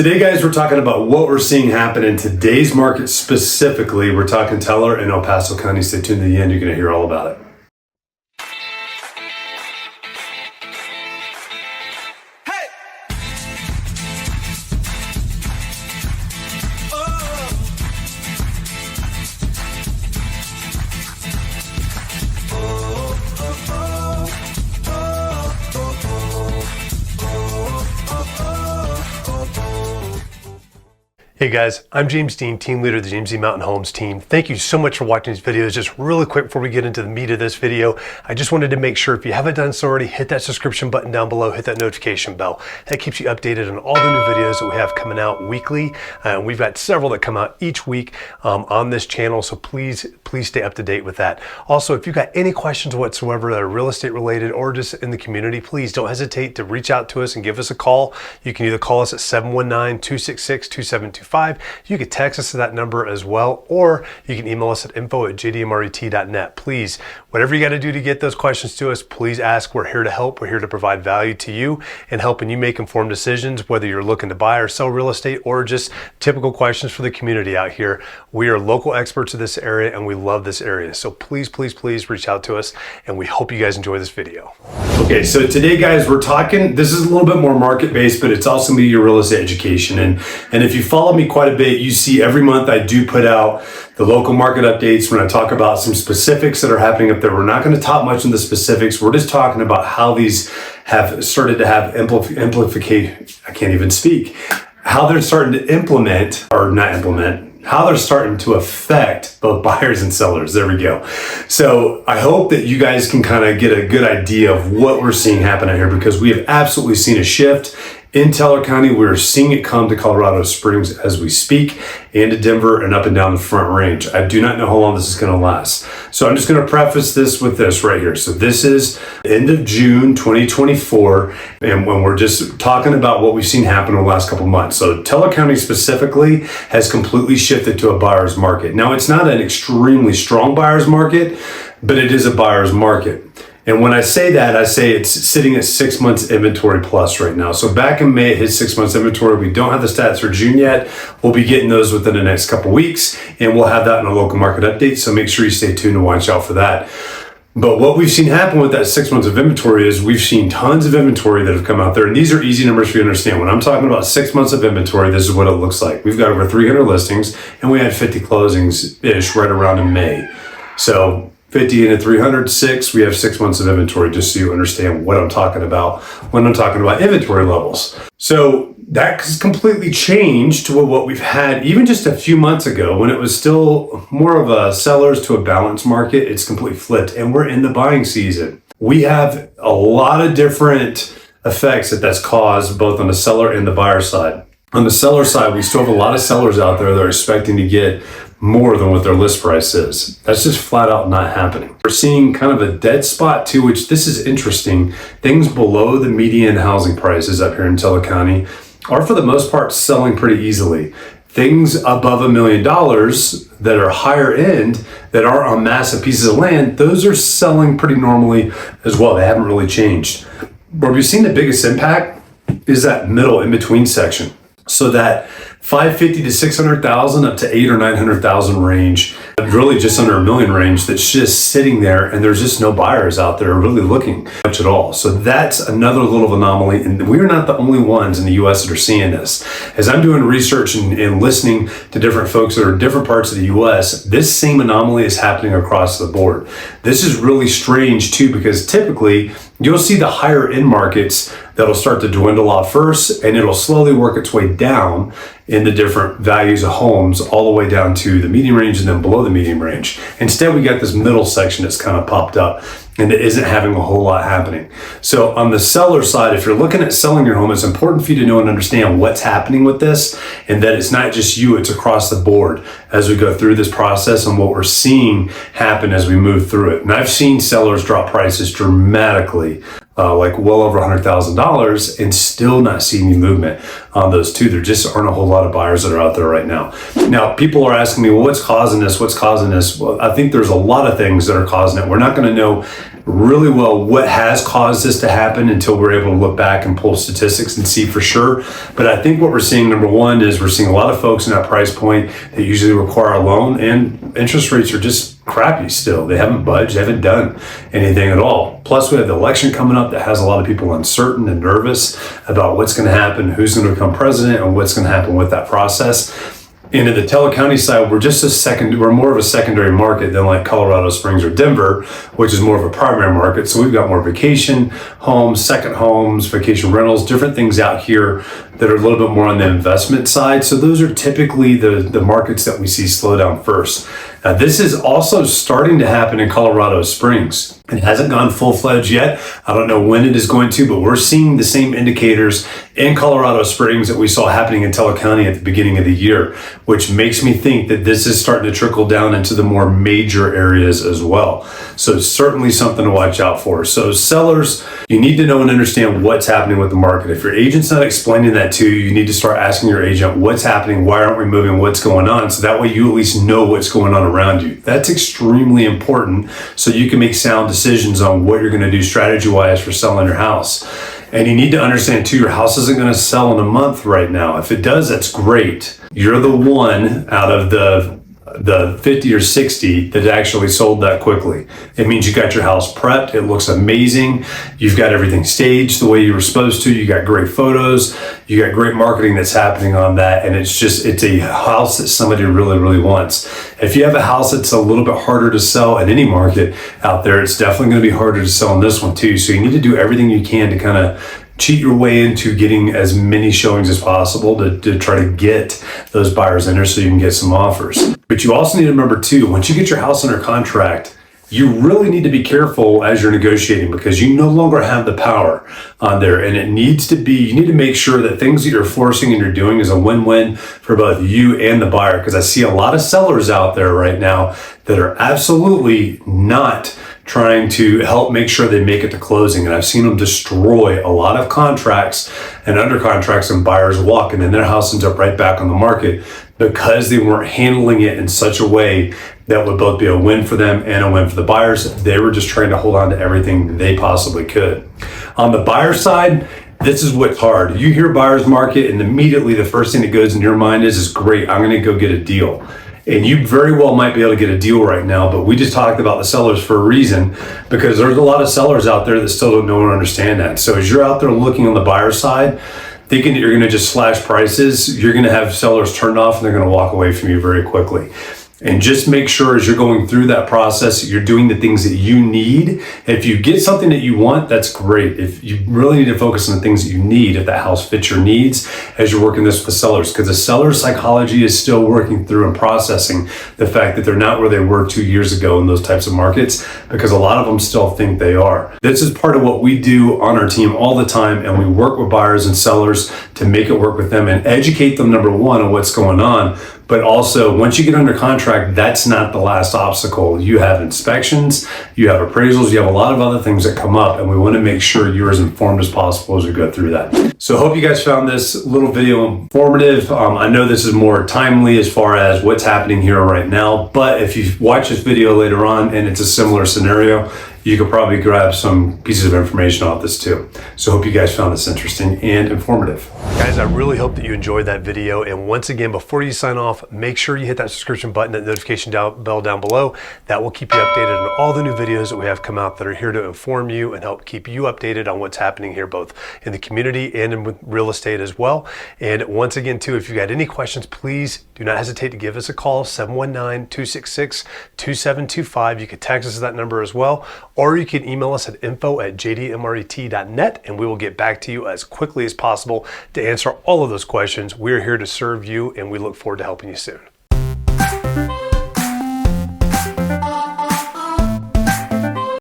Today, guys, we're talking about what we're seeing happen in today's market specifically. We're talking Teller and El Paso County. Stay tuned to the end. You're going to hear all about it. Hey guys, I'm James Dean, team leader of the James D. Mountain Homes team. Thank you so much for watching these videos. Just really quick before we get into the meat of this video, I just wanted to make sure if you haven't done so already, hit that subscription button down below, hit that notification bell. That keeps you updated on all the new videos that we have coming out weekly. We've got several that come out each week on this channel, so please stay up to date with that. Also, if you've got any questions whatsoever that are real estate related or just in the community, please don't hesitate to reach out to us and give us a call. You can either call us at 719-266-2725. You can text us to that number as well, or you can email us at info@jdmret.net. Please, whatever you got to do to get those questions to us, please ask. We're here to help. We're here to provide value to you and helping you make informed decisions, whether you're looking to buy or sell real estate or just typical questions for the community out here. We are local experts of this area and we love this area. So please reach out to us, and we hope you guys enjoy this video. Okay, so today, guys, we're talking, this is a little bit more market-based, but it's also gonna be your real estate education. And if you follow me quite a bit, you see every month I do put out the local market updates when I talk about some specifics that are happening up there. We're not going to talk much on the specifics. We're just talking about how these have started to have how they're starting to implement, or not implement, how they're starting to affect both buyers and sellers. There we go. So I hope that you guys can kind of get a good idea of what we're seeing happen out here, because we have absolutely seen a shift in Teller County. We're seeing it come to Colorado Springs as we speak, and to Denver and up and down the Front Range. I do not know how long this is going to last. So I'm just going to preface this with this right here. So this is end of June 2024, and when we're just talking about what we've seen happen in the last couple months. So Teller County specifically has completely shifted to a buyer's market. Now, it's not an extremely strong buyer's market, but it is a buyer's market. And when I say that, I say it's sitting at 6 months inventory plus right now. So back in May, it hit 6 months inventory. We don't have the stats for June yet. We'll be getting those within the next couple weeks, and we'll have that in a local market update. So make sure you stay tuned and watch out for that. But what we've seen happen with that 6 months of inventory is we've seen tons of inventory that have come out there. And these are easy numbers for you to understand. When I'm talking about 6 months of inventory, this is what it looks like. We've got over 300 listings, and we had 50 closings-ish right around in May. So 50 into 306, we have 6 months of inventory, just so you understand what I'm talking about when I'm talking about inventory levels. So that's completely changed to what we've had even just a few months ago when it was still more of a sellers to a balanced market. It's completely flipped, and we're in the buying season. We have a lot of different effects that's caused both on the seller and the buyer side. On the seller side, we still have a lot of sellers out there that are expecting to get more than what their list price is. That's just flat out not happening. We're seeing kind of a dead spot too, which this is interesting. Things below the median housing prices up here in Teller County are for the most part selling pretty easily. Things above $1 million that are higher end, that are on massive pieces of land, those are selling pretty normally as well. They haven't really changed. Where we've seen the biggest impact is that middle in between section. So that 550 to 600,000 up to 800 or 900,000 range, really just under $1 million range, that's just sitting there, and there's just no buyers out there really looking much at all. So that's another little anomaly, and we're not the only ones in the US that are seeing this. As I'm doing research and listening to different folks that are in different parts of the US, this same anomaly is happening across the board. This is really strange too, because typically you'll see the higher end markets that'll start to dwindle off first, and it'll slowly work its way down in the different values of homes all the way down to the median range and then below the median range. Instead, we got this middle section that's kind of popped up, and it isn't having a whole lot happening. So on the seller side, if you're looking at selling your home, it's important for you to know and understand what's happening with this, and that it's not just you, it's across the board as we go through this process and what we're seeing happen as we move through it. And I've seen sellers drop prices dramatically like well over $100,000 and still not see any movement on those two. There just aren't a whole lot of buyers that are out there right now. Now, people are asking me, well, what's causing this? What's causing this? Well, I think there's a lot of things that are causing it. We're not going to know really well what has caused this to happen until we're able to look back and pull statistics and see for sure. But I think what we're seeing, number one, is we're seeing a lot of folks in that price point that usually require a loan, and interest rates are just crappy still. They haven't budged, they haven't done anything at all. Plus, we have the election coming up that has a lot of people uncertain and nervous about what's going to happen, who's going to become president, and what's going to happen with that process. And in the Teller County side, we're more of a secondary market than like Colorado Springs or Denver, which is more of a primary market. So we've got more vacation homes, second homes, vacation rentals, different things out here that are a little bit more on the investment side. So those are typically the markets that we see slow down first. Now, this is also starting to happen in Colorado Springs. It hasn't gone full-fledged yet. I don't know when it is going to, but we're seeing the same indicators in Colorado Springs that we saw happening in Teller County at the beginning of the year, which makes me think that this is starting to trickle down into the more major areas as well. So it's certainly something to watch out for. So sellers, you need to know and understand what's happening with the market. If your agent's not explaining that to you, you need to start asking your agent what's happening, why aren't we moving, what's going on, so that way you at least know what's going on around you. That's extremely important so you can make sound decisions on what you're going to do strategy-wise for selling your house. And you need to understand too, your house isn't going to sell in a month right now. If it does, that's great. You're the one out of the 50 or 60 that actually sold that quickly. It means you got your house prepped. It looks amazing. You've got everything staged the way you were supposed to. You got great photos. You got great marketing that's happening on that. And it's a house that somebody really, really wants. If you have a house that's a little bit harder to sell in any market out there, it's definitely going to be harder to sell in this one too. So you need to do everything you can to kind of cheat your way into getting as many showings as possible to try to get those buyers in there so you can get some offers. But you also need to remember too, once you get your house under contract, you really need to be careful as you're negotiating because you no longer have the power on there. And you need to make sure that things that you're forcing and you're doing is a win-win for both you and the buyer. Because I see a lot of sellers out there right now that are absolutely not trying to help make sure they make it to closing. And I've seen them destroy a lot of contracts and under contracts, and buyers walk and then their house ends up right back on the market because they weren't handling it in such a way that would both be a win for them and a win for the buyers. They were just trying to hold on to everything they possibly could. On the buyer side, this is what's hard. You hear buyer's market and immediately the first thing that goes in your mind is great, I'm gonna go get a deal. And you very well might be able to get a deal right now, but we just talked about the sellers for a reason because there's a lot of sellers out there that still don't know or understand that. So as you're out there looking on the buyer side, thinking that you're going to just slash prices, you're going to have sellers turned off and they're going to walk away from you very quickly. And just make sure as you're going through that process, you're doing the things that you need. If you get something that you want, that's great. If you really need to focus on the things that you need, if that house fits your needs as you're working this with sellers, because the seller psychology is still working through and processing the fact that they're not where they were 2 years ago in those types of markets, because a lot of them still think they are. This is part of what we do on our team all the time, and we work with buyers and sellers to make it work with them and educate them, number one, on what's going on. But also, once you get under contract, that's not the last obstacle. You have inspections, you have appraisals, you have a lot of other things that come up, and we want to make sure you're as informed as possible as we go through that. So I hope you guys found this little video informative. I know this is more timely as far as what's happening here right now, but if you watch this video later on and it's a similar scenario, you could probably grab some pieces of information off this too. So I hope you guys found this interesting and informative. Guys, I really hope that you enjoyed that video. And once again, before you sign off, make sure you hit that subscription button, that notification bell down below. That will keep you updated on all the new videos that we have come out that are here to inform you and help keep you updated on what's happening here, both in the community and in real estate as well. And once again too, if you got any questions, please do not hesitate to give us a call, 719-266-2725. You can text us at that number as well, or you can email us at info@jdmret.net, and we will get back to you as quickly as possible to answer all of those questions. We're here to serve you, and we look forward to helping you soon.